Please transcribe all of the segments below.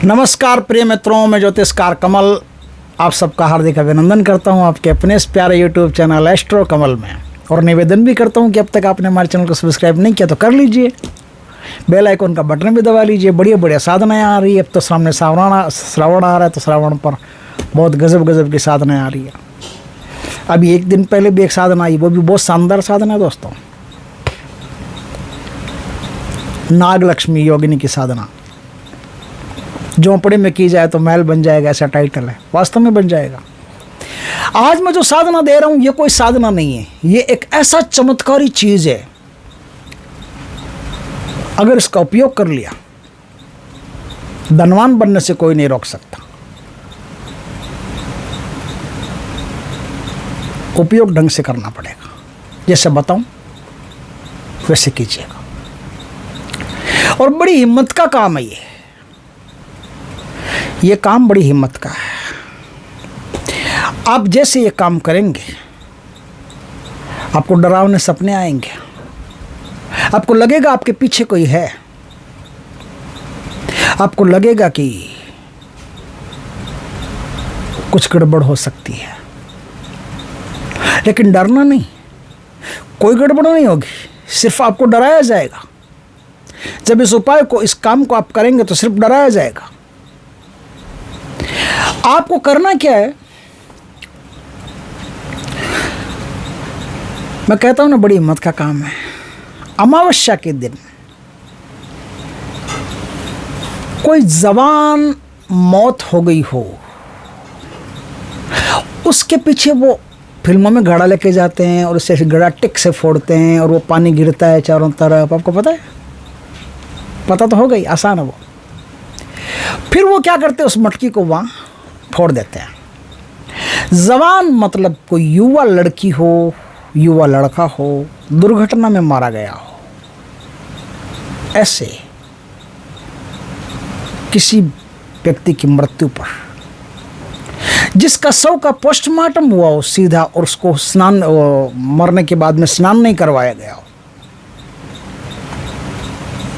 नमस्कार प्रिय मित्रों, मैं ज्योतिषकार कमल आप सबका हार्दिक अभिनंदन करता हूं आपके अपने इस प्यारे यूट्यूब चैनल एस्ट्रो कमल में। और निवेदन भी करता हूं कि अब तक आपने हमारे चैनल को सब्सक्राइब नहीं किया तो कर लीजिए, बेल आइकन का बटन भी दबा लीजिए। बढ़िया बढ़िया साधनाएँ आ रही है। अब तो सामने श्रावण आ रहा है, तो श्रावण पर बहुत गजब की साधनाएँ आ रही है। अभी एक दिन पहले भी एक साधना आई, वो भी बहुत शानदार साधना है दोस्तों। नागलक्ष्मी योगिनी की साधना, झोंपड़े में की जाए तो महल बन जाएगा, ऐसा टाइटल है। वास्तव में बन जाएगा। आज मैं जो साधना दे रहा हूं ये कोई साधना नहीं है, ये एक ऐसा चमत्कारी चीज है, अगर इसका उपयोग कर लिया धनवान बनने से कोई नहीं रोक सकता। उपयोग ढंग से करना पड़ेगा, जैसे बताऊं वैसे कीजिएगा। और बड़ी हिम्मत का काम है ये काम बड़ी हिम्मत का है। आप जैसे ये काम करेंगे आपको डरावने सपने आएंगे, आपको लगेगा आपके पीछे कोई है, आपको लगेगा कि कुछ गड़बड़ हो सकती है। लेकिन डरना नहीं, कोई गड़बड़ नहीं होगी, सिर्फ आपको डराया जाएगा। जब इस उपाय को, इस काम को आप करेंगे तो सिर्फ डराया जाएगा। आपको करना क्या है, मैं कहता हूं ना, बड़ी हिम्मत का काम है। अमावस्या के दिन कोई जवान मौत हो गई हो, उसके पीछे वो फिल्मों में घड़ा लेके जाते हैं और उससे घड़ा टिक से फोड़ते हैं और वो पानी गिरता है चारों तरफ। आपको पता है? पता तो हो गई, आसान है वो। फिर वो क्या करते हैं, उस मटकी को वहां फोड़ देते हैं। जवान मतलब कोई युवा लड़की हो, युवा लड़का हो, दुर्घटना में मारा गया हो, ऐसे किसी व्यक्ति की मृत्यु पर, जिसका शव का पोस्टमार्टम हुआ हो सीधा, और उसको स्नान, मरने के बाद में स्नान नहीं करवाया गया हो,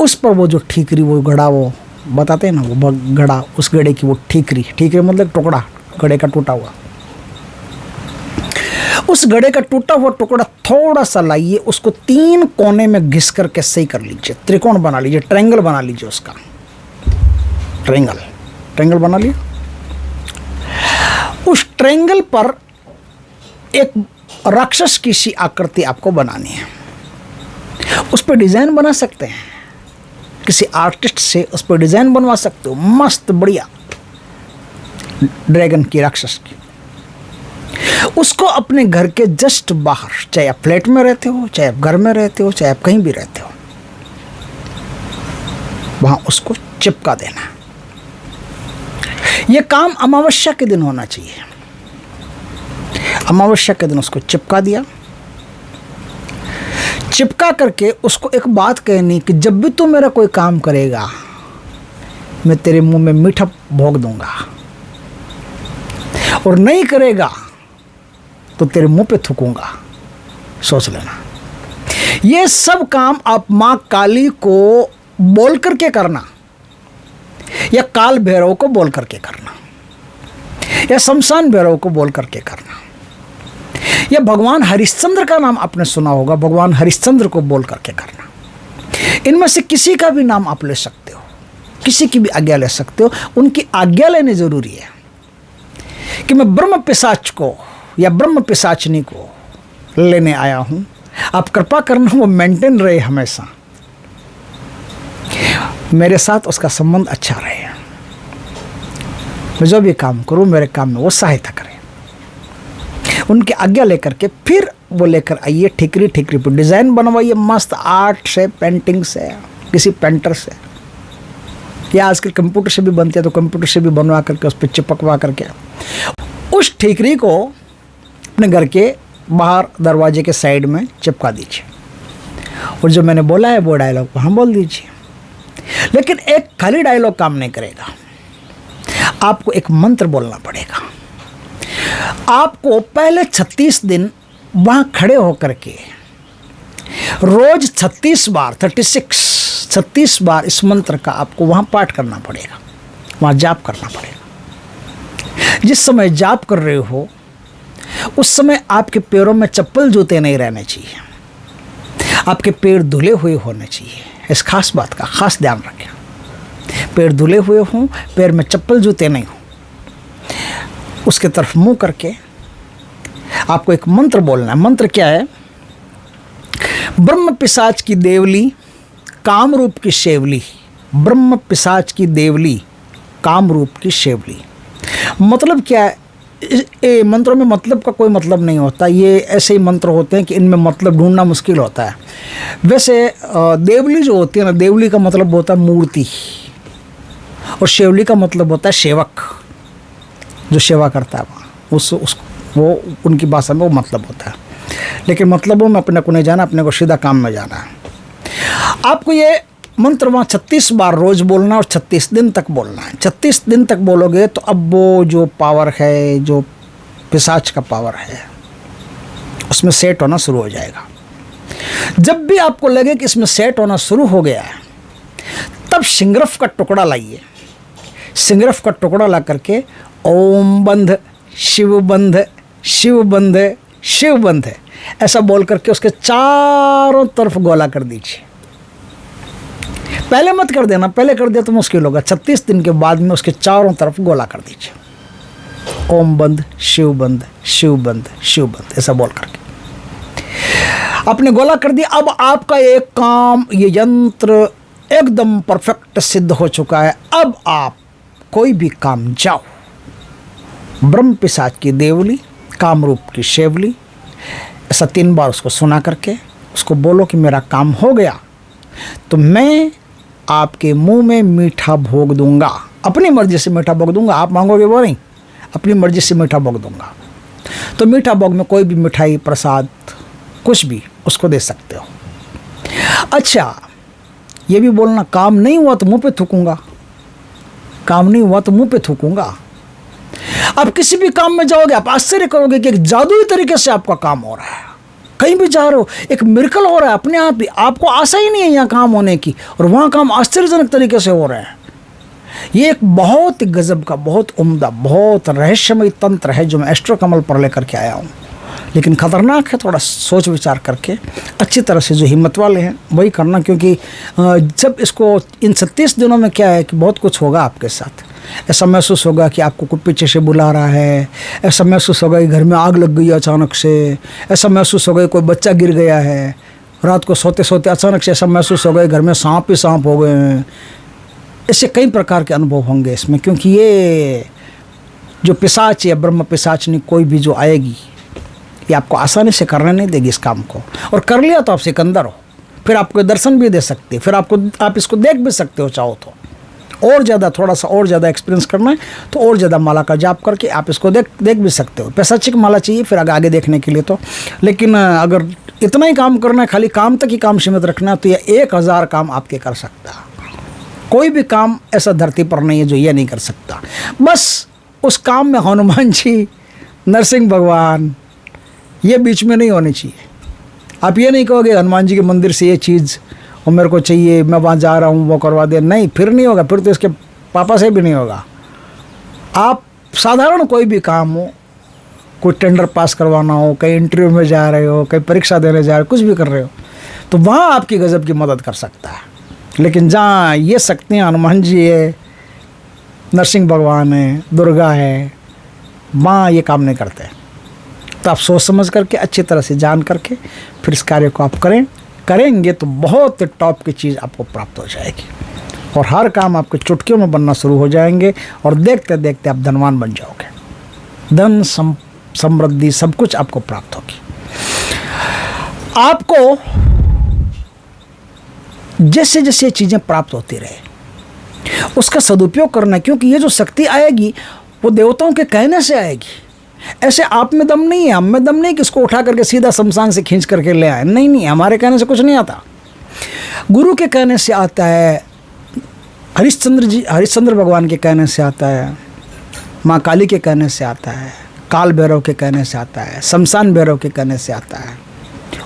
उस पर वो जो ठीकरी, वो घड़ा, वो बताते हैं ना, वो घड़ा, उस घड़े की वो ठीकरी मतलब टुकड़ा, घड़े का टूटा हुआ, उस घड़े का टूटा हुआ टुकड़ा थोड़ा सा लाइए, उसको 3 कोने में घिस करके सही कर लीजिए, त्रिकोण बना लीजिए, ट्रायंगल बना लीजिए उसका, ट्रायंगल बना लिया। उस ट्रायंगल पर एक राक्षस की सी आकृति आपको बनानी है। उस पर डिजाइन बना सकते हैं, किसी आर्टिस्ट से उस पर डिजाइन बनवा सकते हो, मस्त बढ़िया ड्रैगन की, राक्षस की। उसको अपने घर के जस्ट बाहर, चाहे आप फ्लैट में रहते हो, चाहे आप घर में रहते हो, चाहे आप कहीं भी रहते हो, वहां उसको चिपका देना। यह काम अमावस्या के दिन होना चाहिए। अमावस्या के दिन उसको चिपका दिया। चिपका करके उसको एक बात कहनी कि जब भी तू मेरा कोई काम करेगा मैं तेरे मुंह में मीठा भोग दूंगा, और नहीं करेगा तो तेरे मुंह पे थूकूंगा। सोच लेना। ये सब काम आप मां काली को बोल करके करना, या काल भैरव को बोल करके करना, या शमशान भैरव को बोल करके करना, या भगवान हरिश्चंद्र का नाम आपने सुना होगा, भगवान हरिश्चंद्र को बोल करके करना। इनमें से किसी का भी नाम आप ले सकते हो, किसी की भी आज्ञा ले सकते हो। उनकी आज्ञा लेनी जरूरी है कि मैं ब्रह्म पिशाच को या ब्रह्म पिशाचनी को लेने आया हूं, आप कृपा करना वो मेंटेन रहे, हमेशा मेरे साथ उसका संबंध अच्छा रहे। मैं जो भी काम करूं मेरे काम में वो सहायता करे। उनकी आज्ञा लेकर के फिर वो लेकर आइए, ठीकरी पर डिजाइन बनवाइए मस्त, आर्ट से, पेंटिंग से, किसी पेंटर से, या आजकल कंप्यूटर से भी बनती है तो कंप्यूटर से भी बनवा करके उस पर चिपकवा करके उस ठीकरी को अपने घर के बाहर दरवाजे के साइड में चिपका दीजिए। और जो मैंने बोला है वो डायलॉग वहाँ बोल दीजिए। लेकिन एक खाली डायलॉग काम नहीं करेगा, आपको एक मंत्र बोलना पड़ेगा। आपको पहले 36 दिन वहाँ खड़े होकर के रोज 36 बार इस मंत्र का आपको वहाँ पाठ करना पड़ेगा। वहाँ जाप करना पड़ेगा। जिस समय जाप कर रहे हो उस समय आपके पैरों में चप्पल जूते नहीं रहने चाहिए, आपके पैर धुले हुए होने चाहिए। इस खास बात का खास ध्यान रखें, पैर धुले हुए हों, पैर में चप्पल जूते नहीं हो। उसके तरफ मुंह करके आपको एक मंत्र बोलना है। मंत्र क्या है? ब्रह्म पिशाच की देवली, काम रूप की शेवली। ब्रह्म पिशाच की देवली, काम रूप की शेवली। मतलब क्या है? मंत्रों में मतलब का कोई मतलब नहीं होता। ये ऐसे ही मंत्र होते हैं कि इनमें मतलब ढूंढना मुश्किल होता है। वैसे देवली जो होती है ना, देवली का मतलब होता है मूर्ति, और शेवली का मतलब होता है सेवक, जो सेवा करता है वहाँ। वो उनकी भाषा में वो मतलब होता है। लेकिन मतलबों में अपने को नहीं जाना, अपने को सीधा काम में जाना है। आपको ये मंत्र वहाँ 36 बार रोज बोलना और 36 दिन तक बोलना है। 36 दिन तक बोलोगे तो अब वो जो पावर है, जो पिशाच का पावर है, उसमें सेट होना शुरू हो जाएगा। जब भी आपको लगे कि इसमें सेट होना शुरू हो गया है, तब सिंगरफ का टुकड़ा लाइए। सिंगरफ का टुकड़ा ला करके ओम बंध शिव बंध, शिव बंध, शिव बंध ऐसा बोल करके उसके चारों तरफ गोला कर दीजिए। पहले मत कर देना, पहले कर दिया तो मुश्किल होगा। 36 दिन के बाद में उसके चारों तरफ गोला कर दीजिए। ओम बंद शिव बंद, शिव बंद, शिव बंद ऐसा बोल करके आपने गोला कर दिया। अब आपका एक काम, ये यंत्र एकदम परफेक्ट सिद्ध हो चुका है। अब आप कोई भी काम जाओ, ब्रह्म पिशाच की देवली, काम रूप की शेवली, ऐसा 3 बार उसको सुना करके उसको बोलो कि मेरा काम हो गया तो मैं आपके मुंह में मीठा भोग दूंगा। अपनी मर्जी से मीठा भोग दूंगा, आप मांगोगे वो नहीं, अपनी मर्जी से मीठा भोग दूंगा। तो मीठा भोग में कोई भी मिठाई, प्रसाद, कुछ भी उसको दे सकते हो। अच्छा, ये भी बोलना काम नहीं हुआ तो मुंह पे थूकूंगा, काम नहीं हुआ तो मुंह पे थूकूंगा। आप किसी भी काम में जाओगे, आप आश्चर्य करोगे कि एक जादुई तरीके से आपका काम हो रहा है। कहीं भी जा रहे हो, एक मिरेकल हो रहा है अपने आप ही, आपको आशा ही नहीं है यहाँ काम होने की, और वहाँ काम आश्चर्यजनक तरीके से हो रहे हैं। ये एक बहुत ही गजब का, बहुत उम्दा, बहुत रहस्यमय तंत्र है जो मैं एस्ट्रो कमल पर लेकर के आया हूँ। लेकिन खतरनाक है, थोड़ा सोच विचार करके अच्छी तरह से जो हिम्मत वाले हैं वही करना, क्योंकि जब इसको इन 36 दिनों में क्या है कि बहुत कुछ होगा आपके साथ। ऐसा महसूस होगा कि आपको कोई पीछे से बुला रहा है, ऐसा महसूस होगा कि घर में आग लग गई अचानक से, ऐसा महसूस होगा कि कोई बच्चा गिर गया है, रात को सोते सोते अचानक से ऐसा महसूस होगा कि घर में सांप ही सांप हो गए हैं। ऐसे कई प्रकार के अनुभव होंगे इसमें, क्योंकि ये जो पिशाच या ब्रह्म पिशाचनी कोई भी जो आएगी, ये आपको आसानी से करने नहीं देगी इस काम को। और कर लिया तो आप सिकंदर हो, फिर आपको दर्शन भी दे सकते, फिर आप इसको देख भी सकते हो चाहो तो। और ज़्यादा, थोड़ा सा और ज़्यादा एक्सपीरियंस करना है तो और ज़्यादा माला का जाप करके आप इसको देख भी सकते हो। पिशाचिक माला चाहिए फिर आगे देखने के लिए तो। लेकिन अगर इतना ही काम करना है, खाली काम तक ही काम सीमित रखना है, तो ये 1000 काम आपके कर सकता है। कोई भी काम ऐसा धरती पर नहीं है जो ये नहीं कर सकता। बस उस काम में हनुमान जी, नरसिंह भगवान, ये बीच में नहीं होनी चाहिए। आप ये नहीं कहोगे हनुमान जी के मंदिर से ये चीज़ और मेरे को चाहिए, मैं वहाँ जा रहा हूँ, वो करवा दे, नहीं, फिर नहीं होगा। फिर तो इसके पापा से भी नहीं होगा। आप साधारण कोई भी काम हो, कोई टेंडर पास करवाना हो, कहीं इंटरव्यू में जा रहे हो, कहीं परीक्षा देने जा रहे हो, कुछ भी कर रहे हो, तो वहाँ आपकी गजब की मदद कर सकता है। लेकिन जहाँ ये शक्ति हनुमान जी है, नरसिंह भगवान है, दुर्गा है, वहाँ ये काम नहीं करते। तो आप सोच समझ करके, अच्छी तरह से जान करके फिर इस कार्य को आप करेंगे तो बहुत टॉप की चीज़ आपको प्राप्त हो जाएगी, और हर काम आपके चुटकियों में बनना शुरू हो जाएंगे, और देखते देखते आप धनवान बन जाओगे। धन, समृद्धि, सब कुछ आपको प्राप्त होगी। आपको जैसे जैसे चीज़ें प्राप्त होती रहे उसका सदुपयोग करना, क्योंकि ये जो शक्ति आएगी वो देवताओं के कहने से आएगी। ऐसे आप में दम नहीं है, हम में दम नहीं कि इसको उठा करके सीधा शमशान से खींच करके ले आए। नहीं, हमारे कहने से कुछ नहीं आता। गुरु के कहने से आता है, हरिश्चंद्र भगवान के कहने से आता है, माँ काली के कहने से आता है, काल भैरव के कहने से आता है, शमशान भैरव के कहने से आता है,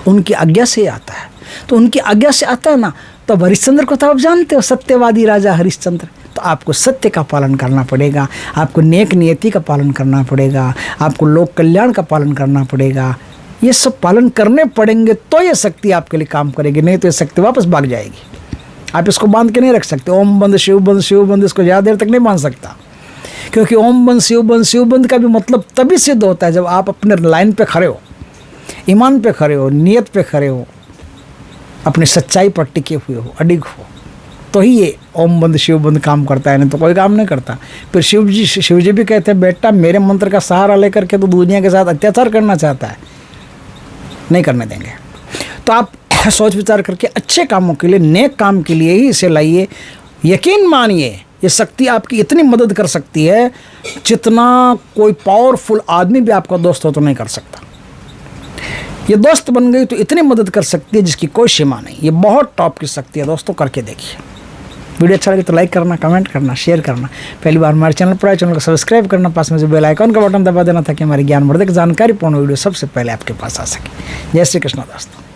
उनकी आज्ञा से ही आता है। तो उनकी आज्ञा से आता है ना, तो हरिश्चंद्र को तो आप जानते हो, सत्यवादी राजा हरिश्चंद्र। तो आपको सत्य का पालन करना पड़ेगा, आपको नेक नियति का पालन करना पड़ेगा, आपको लोक कल्याण का पालन करना पड़ेगा। ये सब पालन करने पड़ेंगे तो ये शक्ति आपके लिए काम करेगी, नहीं तो ये शक्ति वापस भाग जाएगी। आप इसको बांध के नहीं रख सकते। ओम बंद शिव बंद शिव बंद, इसको ज़्यादा देर तक नहीं बांध सकता, क्योंकि ओम बंद शिव बंद का भी मतलब तभी सिद्ध होता है जब आप अपने लाइन पे खड़े हो, ईमान पे खड़े हो, नियत पे खड़े हो, अपनी सच्चाई पर टिके हुए हो, अडिग हो, तो ही ये ओम बंद शिव बंद काम करता है, नहीं तो कोई काम नहीं करता। फिर शिव जी भी कहते हैं बेटा मेरे मंत्र का सहारा लेकर के तो दुनिया के साथ अत्याचार करना चाहता है, नहीं करने देंगे। तो आप सोच विचार करके अच्छे कामों के लिए, नेक काम के लिए ही इसे लाइए। यकीन मानिए ये शक्ति आपकी इतनी मदद कर सकती है जितना कोई पावरफुल आदमी भी आपका दोस्त हो तो नहीं कर सकता। ये दोस्त बन गई तो इतनी मदद कर सकती है जिसकी कोई सीमा नहीं। ये बहुत टॉप की शक्ति है दोस्तों, करके देखिए। वीडियो अच्छा लगे तो लाइक करना, कमेंट करना, शेयर करना। पहली बार हमारे चैनल पर आए, चैनल को सब्सक्राइब करना, पास में जो बेल आइकन का बटन दबा देना ताकि हमारी ज्ञानवर्धक जानकारीपूर्ण वीडियो सबसे पहले आपके पास आ सके। जय श्री कृष्ण दोस्तों।